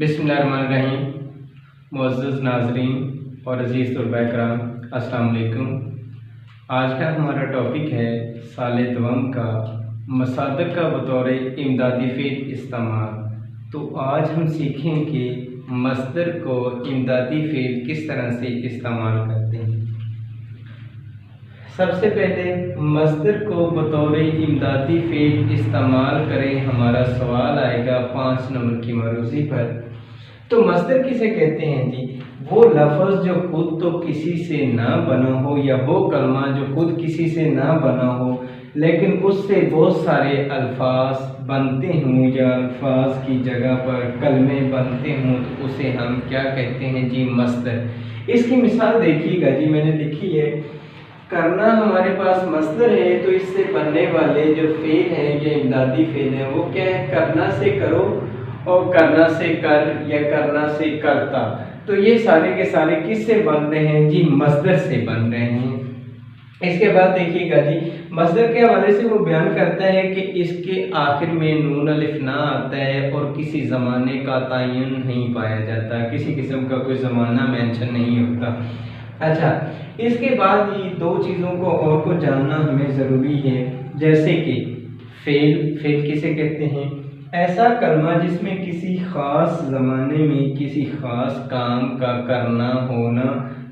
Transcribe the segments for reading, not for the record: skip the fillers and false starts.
बिस्मिल्लाहिर्रहमानिर्रहीम। मुअज़्ज़ज़ नाज़रीन और अज़ीज़ तलबा कराम, अस्सलाम वालेकुम। आज का हमारा टॉपिक है साल दवम का मसादर का बतौर इमदादी फ़ेल इस्तेमाल। तो आज हम सीखेंगे मस्दर को इमदादी फ़ेल किस तरह से इस्तेमाल करते हैं। सबसे पहले मस्दर को बतौर इमदादी फ़ेल इस्तेमाल करें, हमारा सवाल आएगा 5 नंबर की मरूज़ी पर। तो मस्दर किसे कहते हैं जी? वो लफ्ज़ जो खुद तो किसी से ना बना हो, या वो कलमा जो खुद किसी से ना बना हो लेकिन उससे बहुत सारे अल्फाज बनते हों, या अल्फाज की जगह पर कलमे बनते हों, तो उसे हम क्या कहते हैं जी? मस्दर। इसकी मिसाल देखिएगा जी, मैंने लिखी है। करना हमारे पास मस्दर है, तो इससे बनने वाले जो फेल हैं या इमदादी फेल हैं वो क्या है? करना से करो और करना से कर या करना से करता। तो ये सारे के सारे किससे बन रहे हैं जी? मस्दर से बन रहे हैं। इसके बाद देखिएगा जी, मस्दर के हवाले से वो बयान करता है कि इसके आखिर में नून अलिफ ना आता है और किसी ज़माने का तयन नहीं पाया जाता, किसी किस्म का कोई ज़माना मेंशन नहीं होता। अच्छा, इसके बाद ये दो चीज़ों को और को जानना हमें ज़रूरी है, जैसे कि फेल किसे कहते हैं? ऐसा कलमा जिसमें किसी ख़ास ज़माने में किसी ख़ास काम का करना होना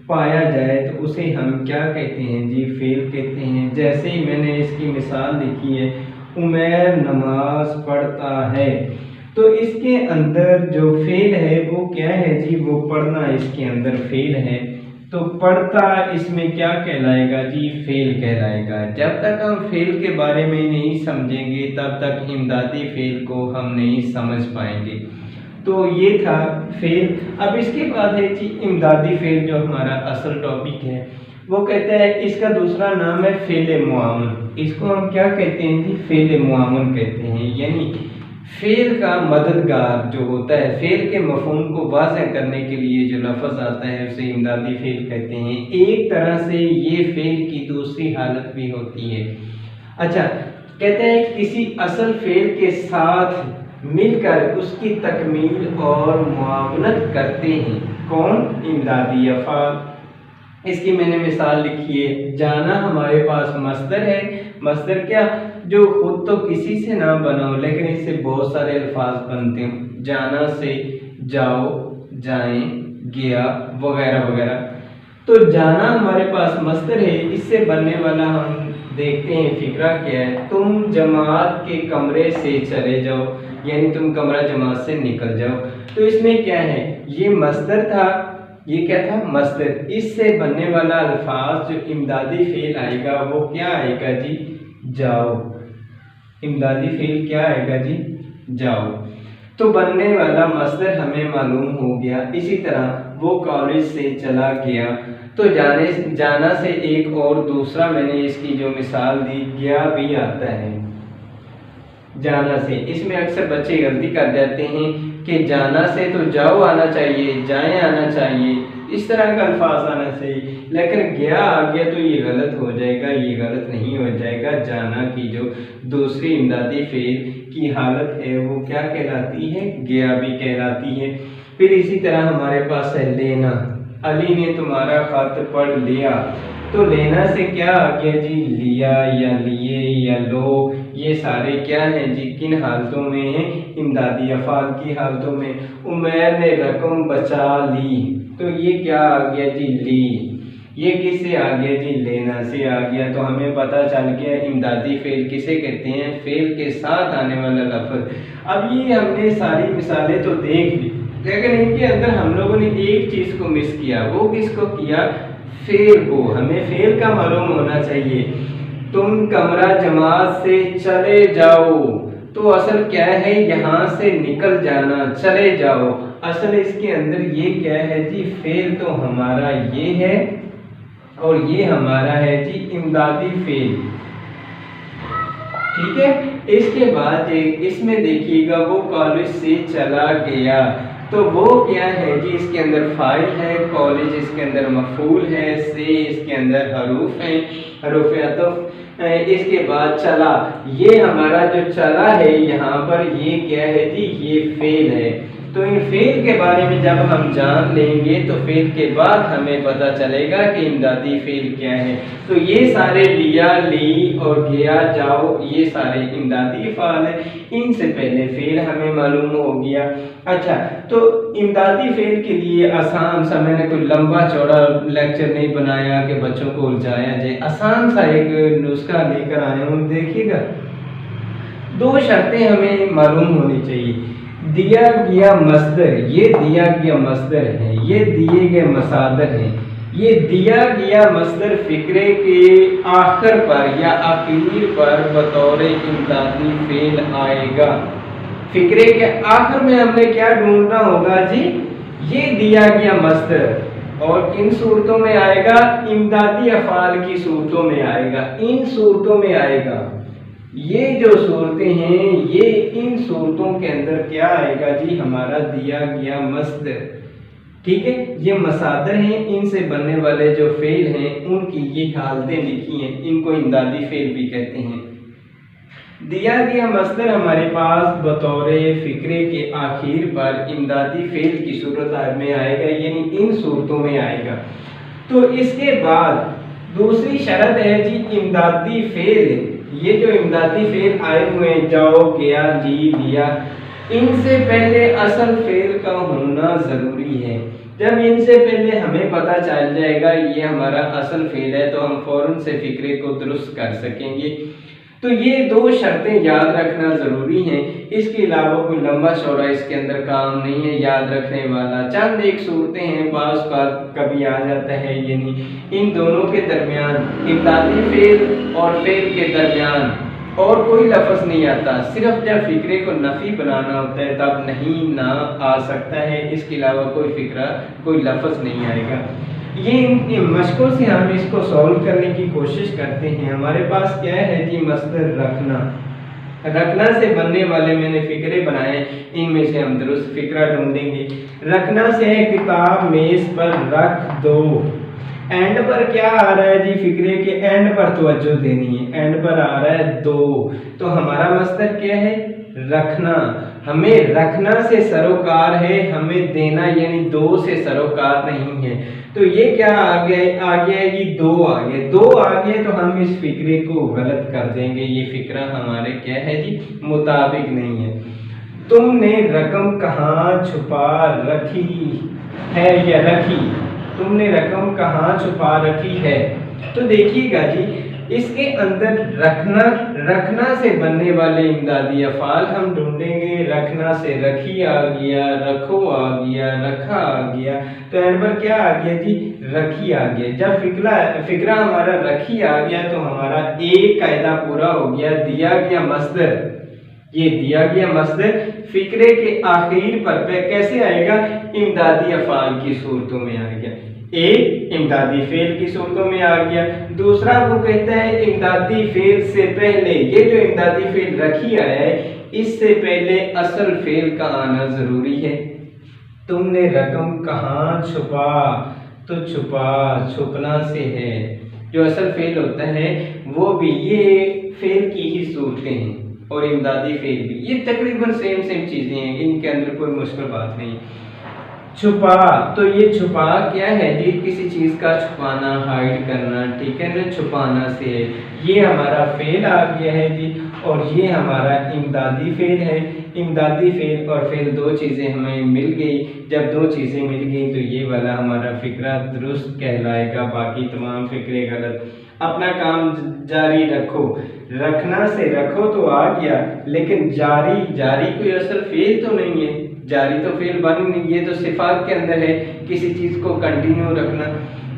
पाया जाए तो उसे हम क्या कहते हैं जी? फेल कहते हैं। जैसे ही मैंने इसकी मिसाल लिखी है, उमैर नमाज पढ़ता है, तो इसके अंदर जो फेल है वो क्या है जी? वो पढ़ना इसके अंदर फेल है। तो पढ़ता इसमें क्या कहलाएगा जी? फेल कहलाएगा। जब तक हम फेल के बारे में नहीं समझेंगे तब तक इमदादी फेल को हम नहीं समझ पाएंगे। तो ये था फेल। अब इसके बाद है जी इमदादी फेल, जो हमारा असल टॉपिक है। वो कहता है, इसका दूसरा नाम है फेल मुआवन। इसको हम क्या कहते हैं जी? फेल मुआवन कहते हैं। यानी फेल का मददगार जो होता है, फेल के मफहूम को वाज़ह करने के लिए जो लफ्ज़ आता है उसे इमदादी फेल कहते हैं। एक तरह से ये फेल की दूसरी हालत भी होती है। अच्छा, कहते हैं किसी असल फेल के साथ मिलकर उसकी तकमील और मुआवनत करते हैं। कौन? इमदादी अफ़ाल। इसकी मैंने मिसाल लिखी है। जाना हमारे पास मस्दर है। मस्दर क्या? जो खुद तो किसी से ना बना हो लेकिन इससे बहुत सारे अल्फाज बनते हैं। जाना से जाओ, जाएं, गया वगैरह वगैरह। तो जाना हमारे पास मस्दर है, इससे बनने वाला हम देखते हैं फिक्रा क्या है। तुम जमात के कमरे से चले जाओ, यानी तुम कमरा जमात से निकल जाओ। तो इसमें क्या है? ये मस्दर था। ये क्या था? मस्दर। इससे बनने वाला अल्फाज जो इमदादी फेल आएगा वो क्या आएगा जी? जाओ। इमदादी फेल क्या आएगा जी? जाओ। तो बनने वाला मस्दर हमें मालूम हो गया। इसी तरह वो कॉलेज से चला गया, तो जाना से एक और दूसरा मैंने इसकी जो मिसाल दी, गया भी आता है। जाना से, इसमें अक्सर बच्चे गलती कर जाते हैं कि जाना से तो जाओ आना चाहिए, जाएं आना चाहिए, इस तरह का अल्फाज आना चाहिए, लेकिन गया आ गया तो ये गलत हो जाएगा। ये गलत नहीं हो जाएगा। जाना की जो दूसरी इमदादी फेल की हालत है वो क्या कहलाती है? गया भी कहलाती है। फिर इसी तरह हमारे पास है लेना। अली ने तुम्हारा खत पढ़ लिया, तो लेना से क्या आ गया जी? लिया या लिए या लो। ये सारे क्या हैं जी? किन हालतों में हैं? इमदादी अफ़ाल की हालतों में। उमैर ने रकम बचा ली, तो ये क्या आ गया जी? ली। ये किससे आ गया जी? लेना से आ गया। तो हमें पता चल गया इमदादी फेल किसे कहते हैं? फेल के साथ आने वाला लफ्ज़। अब ये हमने सारी मिसालें तो देख ली, लेकिन इनके अंदर हम लोगों ने एक चीज़ को मिस किया। वो किसको किया? फेल को। हमें फेल का मालूम होना चाहिए। तुम कमरा जमात से चले जाओ, तो असल क्या है? यहाँ से निकल जाना, चले जाओ। असल इसके अंदर ये क्या है जी? फेल तो हमारा ये है और ये हमारा है जी इमदादी फेल। ठीक है। इसके बाद इसमें देखिएगा वो कॉलेज से चला गया, तो वो क्या है जी? इसके अंदर फाइल है, कॉलेज इसके अंदर मफूल है, से इसके अंदर हरूफ है, हरूफ अतफ। इसके बाद चला, ये हमारा जो चला है यहाँ पर ये क्या है जी? ये फेल है। तो इन फेल के बारे में जब हम जान लेंगे तो फेल के बाद हमें पता चलेगा कि इमदादी फेल क्या है। तो ये सारे लिया, ली और गया, जाओ, ये सारे इमदादी फ़ाल है। इनसे पहले फेल हमें मालूम हो गया। अच्छा, तो इमदादी फेल के लिए आसान सा, मैंने कोई लंबा चौड़ा लेक्चर नहीं बनाया कि बच्चों को उलझाया जाए, आसान सा एक नुस्खा लेकर आया हूँ। देखिएगा, 2 शर्तें हमें मालूम होनी चाहिए। दिया गया मस्दर, ये दिया गया मस्दर है, ये दिए गए मसादर हैं। ये दिया गया मस्दर फिक्रे के आखिर पर या आखिर पर बतौर इमदादी फेल आएगा। फिक्रे के आखिर में हमने क्या ढूंढना होगा जी? ये दिया गया मस्दर, और किन सूरतों में आएगा? इमदादी अफ़ाल की सूरतों में आएगा, इन सूरतों में आएगा। ये जो सूरतें हैं, ये इन सूरतों के अंदर क्या आएगा जी? हमारा दिया गया मस्दर। ठीक है, ये मसादर हैं, इनसे बनने वाले जो फेल हैं उनकी ये हालतें लिखी हैं, इनको इमदादी फेल भी कहते हैं। दिया गया मस्दर हमारे पास बतौर फिक्रे के आखिर पर इमदादी फेल की सूरत में आएगा, यानी इन सूरतों में आएगा। तो इसके बाद दूसरी शर्त है जी इमदादी फेल। ये जो इमदादी फेल आए हुए हैं, जाओ, गया, ली, लिया, इनसे पहले असल फेल का होना जरूरी है। जब इनसे पहले हमें पता चल जाएगा ये हमारा असल फेल है तो हम फौरन से फिक्रे को दुरुस्त कर सकेंगे। तो ये 2 शर्तें याद रखना ज़रूरी हैं। इसके अलावा कोई लंबा चौड़ा इसके अंदर काम नहीं है याद रखने वाला। चंद एक सूरतें हैं, बाज़ बात कभी आ जाता है, यानी इन दोनों के दरमियान, इमदादी फेल और फेल के दरमियान और कोई लफ्ज़ नहीं आता। सिर्फ जब फिक्रे को नफ़ी बनाना होता है तब नहीं ना आ सकता है, इसके अलावा कोई फिक्रा, कोई लफ्ज़ नहीं आएगा। ये इन मशकों से हम इसको सॉल्व करने की कोशिश करते हैं। हमारे पास क्या है जी? मस्दर रखना। रखना से बनने वाले मैंने फिक्रे बनाए, इनमें से हम दुरुस्त फिक्रा ढूंढेंगे। रखना से है किताब मेज पर रख दो। एंड पर क्या आ रहा है जी? फिक्रे के एंड पर तवज्जो देनी है, एंड पर आ रहा है 2, तो हमारा मस्दर क्या है? रखना। हमें रखना से सरोकार है, हमें देना यानी 2 से सरोकार नहीं है। तो ये क्या आ गया? आ गया ये 2 आ गए। 2 आ गए तो हम इस फिक्रे को गलत कर देंगे। ये फिक्रा हमारे क्या है जी? मुताबिक नहीं है। तुमने रकम कहाँ छुपा रखी है या रखी? तुमने रकम कहाँ छुपा रखी है? तो देखिएगा जी, इसके अंदर रखना से बनने वाले इमदादी अफ़ाल हम ढूंढेंगे। रखना से रखी आ गया, रखो आ गया, रखा आ गया, तो एंड पर क्या आ गया जी? रखी आ गया। जब फिक्रा हमारा रखी आ गया तो हमारा एक कायदा पूरा हो गया। दिया गया मस्दर, ये दिया गया मस्दर फिक्रे के आखिर पर कैसे आएगा? इमदादी अफ़ाल की सूरतों में आ गया। एक इमदादी फेल की सूरतों में आ गया। दूसरा वो कहता है इमदादी फेल से पहले, ये जो इमदादी फेल रखी आया है इससे पहले असल फेल का आना जरूरी है। तुमने रकम कहाँ छुपा? तो छुपा छुपना से है। जो असल फेल होता है वो भी ये फेल की ही सूरतें हैं और इमदादी फेल भी, ये तकरीबन सेम चीजें हैं, इनके अंदर कोई मुश्किल बात नहीं। छुपा, तो ये छुपा क्या है जी? किसी चीज का छुपाना, हाइड करना, ठीक है ना? छुपाना से है। ये हमारा फेल आ गया है जी, और ये हमारा इमदादी फेल है। इमदादी फेल और फेल 2 चीजें हमें मिल गई। जब 2 चीजें मिल गई तो ये वाला हमारा फिक्रा दुरुस्त कहलाएगा, बाकी तमाम फिक्रे गलत। अपना काम जारी रखो। रखना से रखो तो आ गया, लेकिन जारी कोई असल फेल तो नहीं है। जारी तो फेल बन नहीं, ये तो सिफात के अंदर है, किसी चीज को कंटिन्यू रखना।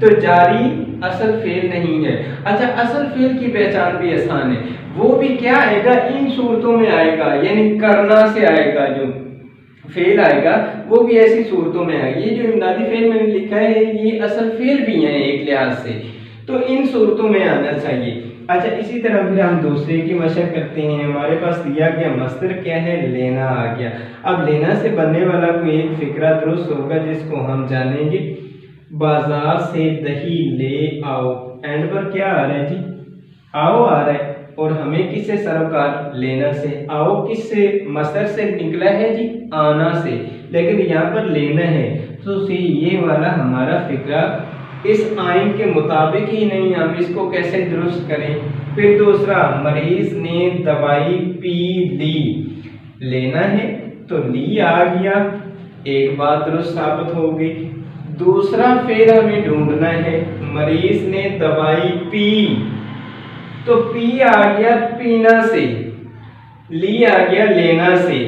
तो जारी असल फेल नहीं है। अच्छा, असल फेल की पहचान भी आसान है। वो भी क्या आएगा? इन सूरतों में आएगा, यानी करना से आएगा। जो फेल आएगा वो भी ऐसी सूरतों में आएगा। ये जो इमदादी फेल मैंने लिखा है ये असल फेल भी है एक लिहाज से, तो इन सूरतों में आना चाहिए। अच्छा, इसी तरह फिर हम दूसरे की मशक करते हैं। हमारे पास दिया गया मस्दर क्या है? लेना आ गया। अब लेना से बनने वाला कोई एक फिक्रा दुरुस्त होगा जिसको हम जानेंगे। बाजार से दही ले आओ। एंड पर क्या आ रहा है जी? आओ आ रहा है, और हमें किससे सरोकार, लेना से। आओ किससे, मसदर से निकला है जी, आना से, लेकिन यहाँ पर लेना है। तो सी ये वाला हमारा फिक्रा इस आइन के मुताबिक ही नहीं, हम इसको कैसे दुरुस्त करें। फिर दूसरा, मरीज ने दवाई पी ली, लेना है तो ली आ गया, एक बात दुरुस्त साबित हो गई। दूसरा फेल हमें ढूंढना है, मरीज ने दवाई पी, तो पी आ गया पीना से, ली आ गया लेना से,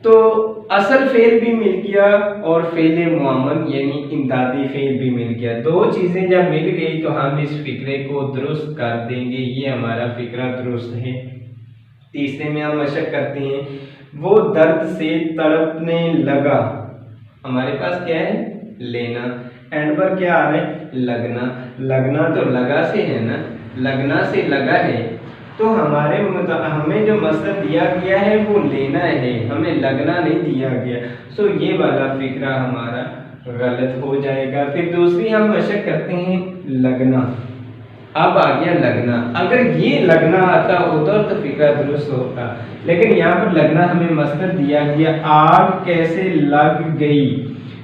तो असल फेल भी मिल गया और फेले मुअम्मल यानी इमदादी फेल भी मिल गया। दो चीजें जब मिल गई तो हम इस फिक्रे को दुरुस्त कर देंगे, ये हमारा फिक्रा दुरुस्त है। तीसरे में हम मशक करते हैं, वो दर्द से तड़पने लगा, हमारे पास क्या है, लेना, एंड पर क्या आ रहा है, लगना। लगना तो लगा से है ना, लगना से लगा है, तो हमें जो मसदर दिया गया है वो लेना है, हमें लगना नहीं दिया गया। सो ये वाला फिक्रा हमारा गलत हो जाएगा। फिर दूसरी हम मशक करते हैं, लगना। अब आ गया लगना, अगर ये लगना आता होता तो फिक्रा दुरुस्त होता, लेकिन यहाँ पर लगना हमें मसदर दिया गया, आग कैसे लग गई,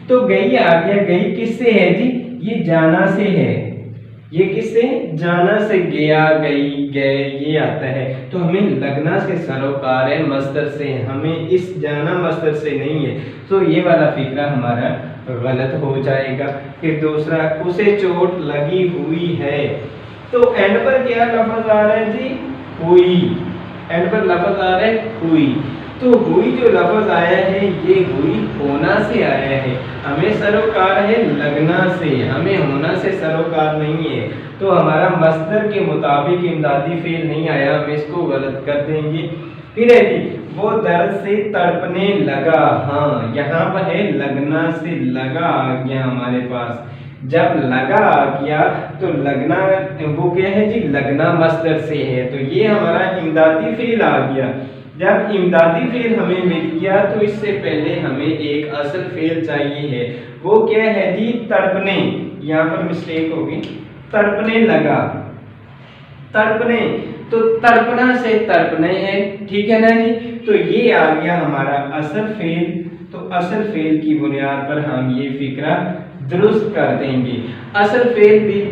तो गई आ गया, गई किससे है जी, ये जाना से है, ये किससे, जाना से, गया गई गए ये आता है, तो हमें लगना से सरोकार है, मसदर से, हमें इस जाना मसदर से नहीं है। तो ये वाला फिक्रा हमारा गलत हो जाएगा। फिर दूसरा, उसे चोट लगी हुई है, तो एंड पर क्या लफ्ज आ रहा है जी, हुई, एंड पर लफ्ज आ रहा है हुई, तो हुई जो लफ्ज आया है ये हुई होना से आया है, हमें सरोकार है लगना से, हमें होना से सरोकार नहीं है, तो हमारा मसदर के मुताबिक इमदादी फेल नहीं आया, हम इसको गलत कर देंगे। फिर है जी, वो दर्द से तड़पने लगा, हाँ यहाँ पर है लगना से लगा आ गया हमारे पास, जब लगा आ गया तो लगना वो क्या है जी, लगना मसदर से है, तो ये हमारा इमदादी फेल आ गया। जब इमदादी फेल हमें मिल गया तो इससे पहले हमें एक असल फेल चाहिए है, वो क्या है जी, तड़पने, यहाँ पर मिस्टेक होगी, तड़पने लगा, तड़पने, तो तड़पना से तड़पने है, ठीक है ना जी, तो ये आ गया हमारा असल फेल। तो असल फेल की बुनियाद पर हम ये फिक्रा दुरुस्त कर देंगे। असल फेल भी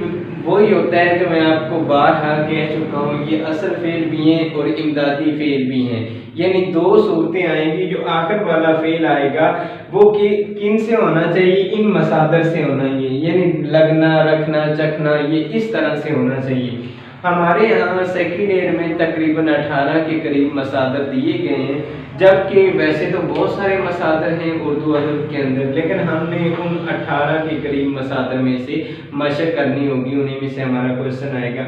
वही होता है जो मैं आपको बार-बार कह चुका हूँ, ये असल फेल भी हैं और इमदादी फेल भी हैं, यानी दो सूरतें आएंगी। जो आखिर वाला फेल आएगा वो किन से होना चाहिए, इन मसादर से होना चाहिए, यानी लगना, रखना, चखना, ये इस तरह से होना चाहिए। हमारे यहाँ सेकंड ईयर में तकरीबन 18 के करीब मसादर दिए गए हैं, जबकि वैसे तो बहुत सारे मसादर हैं उर्दू अदब के अंदर, लेकिन हमने उन 18 के करीब मसादर में से मशक करनी होगी, उन्हीं में से हमारा क्वेश्चन आएगा।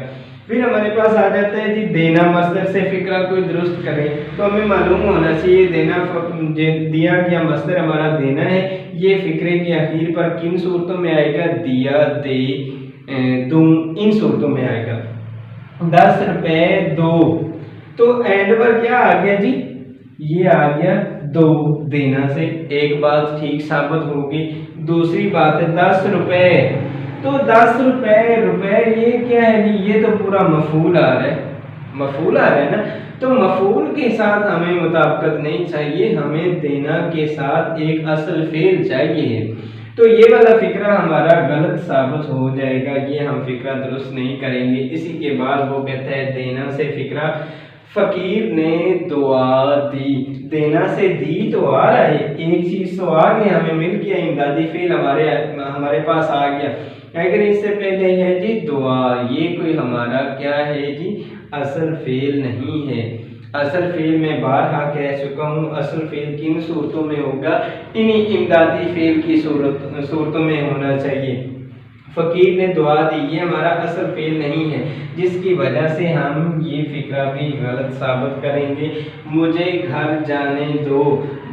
फिर हमारे पास आ जाता है जी देना मसदर से फिक्रा कोई दुरुस्त करें, तो हमें मालूम होना चाहिए देना दिया गया मसदर हमारा देना है, ये फिक्रे के आखिर पर किन सूरतों में आएगा, दिया, दे, तुम, इन सूरतों में आएगा। 10 रुपए दो, तो एंड पर क्या आ गया जी, ये आ गया दो, देना से, एक बात ठीक साबित होगी। दूसरी बात है 10 रुपए, तो 10 रुपए, रुपए ये क्या है जी, ये तो पूरा मफूल आ रहा है, मफूल आ रहा है ना, तो मफूल के साथ हमें मुताबिकत नहीं चाहिए, हमें देना के साथ एक असल फेल चाहिए, तो ये वाला फिक्रा हमारा गलत साबित हो जाएगा, ये हम फिक्रा दुरुस्त नहीं करेंगे। इसी के बाद वो कहता है देना से फिक्रा, फकीर ने दुआ दी, देना से दी तो आ रहा है, एक चीज तो आ गई, हमें मिल गया, इमदादी फेल हमारे पास आ गया, लेकिन इससे पहले है जी दुआ, ये कोई हमारा क्या है जी, असल फेल नहीं है। असल फेल में बारहा कह चुका हूँ, असल फेल किन सूरतों में होगा, इन्हीं इमदादी फेल की सूरतों में होना चाहिए। फकीर ने दुआ दी, ये हमारा असल फेल नहीं है, जिसकी वजह से हम ये फिक्रा भी गलत साबित करेंगे। मुझे घर जाने दो,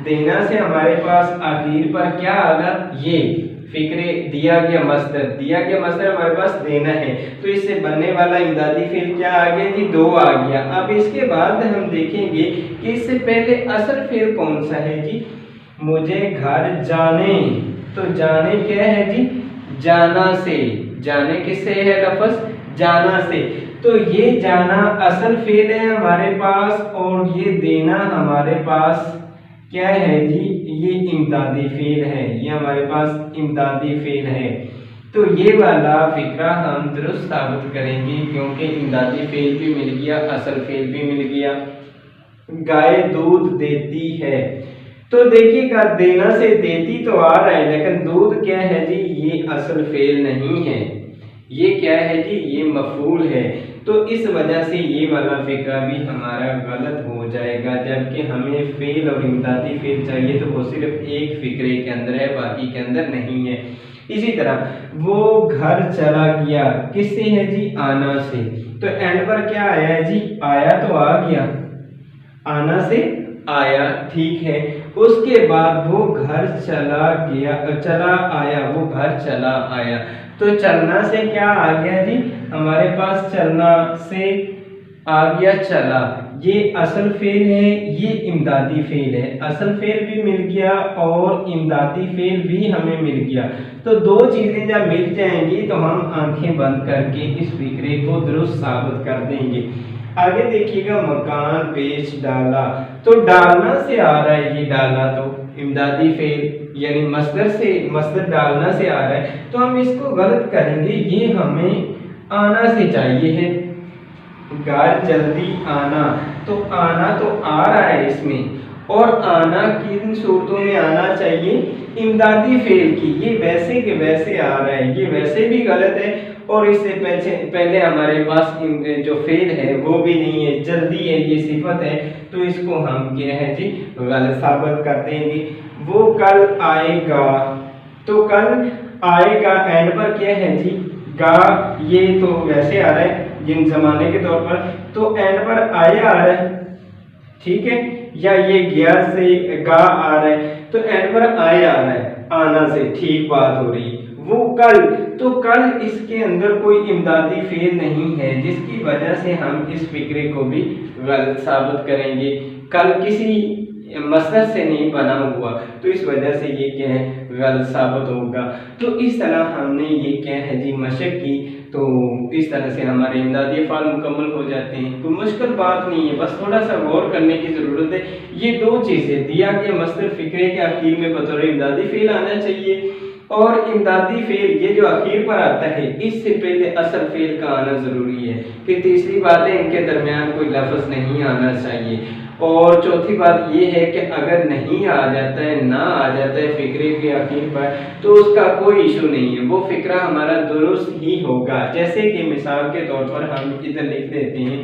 देना से हमारे पास आखिर पर क्या आगा, ये फिक्रे दिया गया मसदर हमारे पास देना है, तो इससे बनने वाला इमदादी फेल क्या आ गया जी, दो आ गया। अब इसके बाद हम देखेंगे कि इससे पहले असल फेल कौन सा है जी, मुझे घर जाने, तो जाने क्या है जी, जाना से, जाने किससे है लफ्ज, जाना से, तो ये जाना असल फेल है हमारे पास, और ये देना हमारे पास क्या है जी, ये इमदादी फेल है, ये हमारे पास इमदादी फेल है। तो ये वाला फिक्रा हम दुरुस्त साबित करेंगे, क्योंकि इमदादी फेल भी मिल गया, असल फेल भी मिल गया। गाय दूध देती है, तो देखिएगा देना से देती तो आ रहा है, लेकिन दूध क्या है जी, ये असल फेल नहीं है, ये क्या है जी, ये मफूल है। तो इस वजह से ये वाला फिक्रा भी हमारा गलत हो जाएगा, जबकि हमें फेल और इमदादी फेल चाहिए तो वो सिर्फ एक फिक्रे के अंदर है, बाकी के अंदर नहीं है। इसी तरह वो घर चला गया, किससे है जी, आना से। तो एंड पर क्या आया है जी, आया तो आ गया, आना से आया, ठीक है। उसके बाद वो घर चला गया, चला आया, वो घर चला आया। तो चलना से क्या आ गया जी, हमारे पास चलना से आ गया चला, ये असल फेल है, ये इमदादी फेल है। असल फेल भी मिल गया और इमदादी फेल भी हमें मिल गया। तो दो चीजें जब मिल जाएंगी तो हम आंखें बंद करके इस फिक्रे को दुरुस्त साबित कर देंगे। आगे देखिएगा, मकान बेच डाला, तो डालना से आ रहा है, ये डाला तो इमदादी फेल यानी मस्दर से, मस्दर डालना से आ रहा है, तो हम इसको गलत करेंगे, ये हमें आना से चाहिए है। घर जल्दी आना, तो आना तो आ रहा है इसमें, और आना किन सूरतों में आना चाहिए, इमदादी फेल की, ये वैसे के वैसे आ रहा है, ये वैसे भी गलत है, और इससे पहले हमारे पास जो फेल है वो भी नहीं है, जल्दी है, ये सिफत है, तो इसको हम क्या है जी, गलत साबित कर देंगे। वो कल आएगा, तो कल आएगा एंड पर क्या है जी, गा, ये तो वैसे आ रहा है जिन जमाने के तौर पर, तो एंड पर आया आ रहा है, ठीक है, या ये गया से गा आ रहा है, तो एंड पर आया आ रहा है, आना से, ठीक बात हो रही है। वो कल, तो कल इसके अंदर कोई इमदादी फेल नहीं है, जिसकी वजह से हम इस फिक्रे को भी गलत साबित करेंगे। कल किसी मसदर से नहीं बना हुआ, तो इस वजह से ये क्या है, गलत साबित होगा। तो इस तरह हमने ये क्या है जी, मशक की, तो इस तरह से हमारे इमदादी अफ़आल मुकम्मल हो जाते हैं। कोई मुश्किल बात नहीं है, बस थोड़ा सा गौर करने की ज़रूरत है। ये दो चीज़ें दिया गया मस्दर फिक्रे के आखिर में बतौर इमदादी फेल आना चाहिए, और इमदादी फेल ये जो आखिर पर आता है, इससे पहले असल फेल का आना ज़रूरी है। फिर तीसरी बात है, इनके दरमियान कोई लफ्ज़ नहीं आना चाहिए, और चौथी बात ये है कि अगर नहीं आ जाता है, ना आ जाता है फिक्रे के आखिर पर, तो उसका कोई इशू नहीं है, वो फिक्रा हमारा दुरुस्त ही होगा। जैसे कि मिसाल के तौर पर हम इधर लिख देते हैं,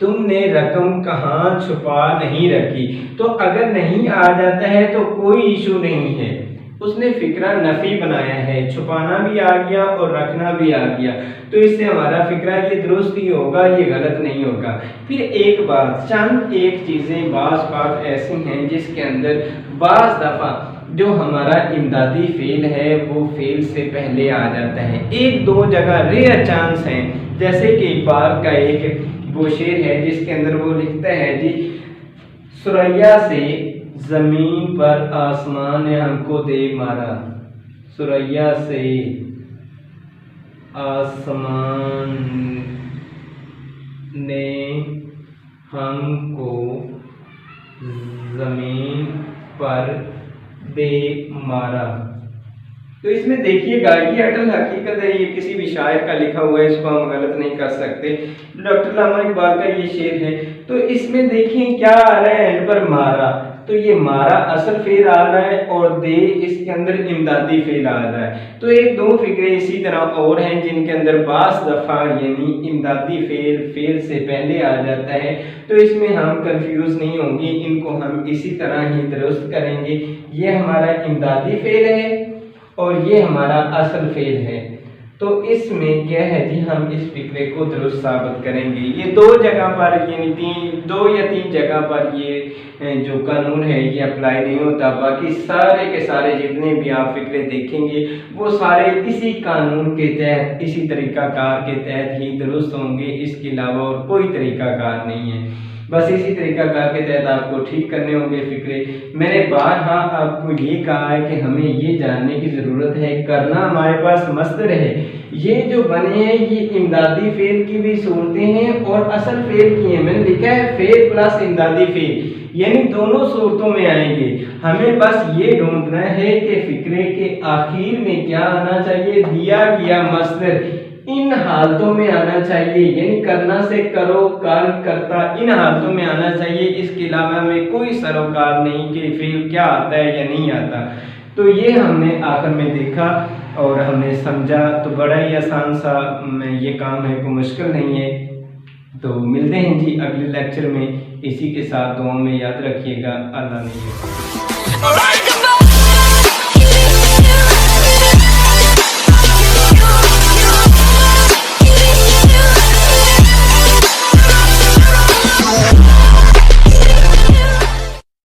तुमने रकम कहाँ छुपा नहीं रखी, तो अगर नहीं आ जाता है तो कोई इशू नहीं है, उसने फिक्रा नफी बनाया है, छुपाना भी आ गया और रखना भी आ गया, तो इससे हमारा फिक्रा ये दुरुस्त ही होगा, ये गलत नहीं होगा। फिर एक बात, चंद एक चीज़ें बाज़ बात ऐसी हैं जिसके अंदर बाज़ दफ़ा जो हमारा इमदादी फेल है वो फेल से पहले आ जाता है। एक दो जगह रेयर चांस हैं, जैसे कि इकबाल का एक वो शेर है जिसके अंदर वो लिखता है जी, सुरैया से जमीन पर आसमान ने हमको दे मारा, सुरैया से आसमान ने हमको जमीन पर दे मारा। तो इसमें देखिएगा, ये अटल हकीकत है, ये किसी भी शायर का लिखा हुआ है, इसको हम गलत नहीं कर सकते। डॉक्टर अल्लामा इकबाल का ये शेर है। तो इसमें देखिए क्या आ रहा है, एंड पर मारा, तो ये मारा असल फेल आ रहा है और दे इसके अंदर इमदादी फेल आ रहा है। तो एक दो फिक्रे इसी तरह और हैं जिनके अंदर बास दफ़ा यानी इमदादी फेल से पहले आ जाता है, तो इसमें हम कंफ्यूज नहीं होंगे, इनको हम इसी तरह ही दुरुस्त करेंगे। ये हमारा इमदादी फेल है और ये हमारा असल फेल है। तो इसमें क्या है जी, हम इस फिक्रे को दुरुस्त साबित करेंगे। ये दो जगह पर यानी दो या तीन जगह पर ये जो कानून है ये अप्लाई नहीं होता, बाकी सारे के सारे जितने भी आप फिक्रे देखेंगे वो सारे इसी कानून के तहत, इसी तरीकाकार के तहत ही दुरुस्त होंगे, इसके अलावा और कोई तरीकाकार नहीं है। बस इसी तरीकाकार के तहत आपको ठीक करने होंगे फिक्रे। मैंने बारहा आपको ये कहा है कि हमें ये जानने की ज़रूरत है, करना हमारे पास मस्दर है, ये जो बने हैं ये इमदादी फेल की भी सूरतें हैं और असल फेल की हैं। मैंने लिखा है फेल प्लस इमदादी फेल, यानी दोनों सूरतों में आएंगे। हमें बस ये ढूंढना है कि फिक्रे के आखिर में क्या आना चाहिए, दिया गया मस्दर इन हालतों में आना चाहिए, यानी करना से करो, कार्य करता इन हालतों में आना चाहिए। इसके अलावा हमें कोई सरोकार नहीं कि फेल क्या आता है या नहीं आता। तो ये हमने आखिर में देखा और हमने समझा, तो बड़ा ही आसान सा ये काम है, कोई मुश्किल नहीं है। तो मिलते हैं जी अगले लेक्चर में, इसी के साथ दुआ में याद रखिएगा। अल्लाह ने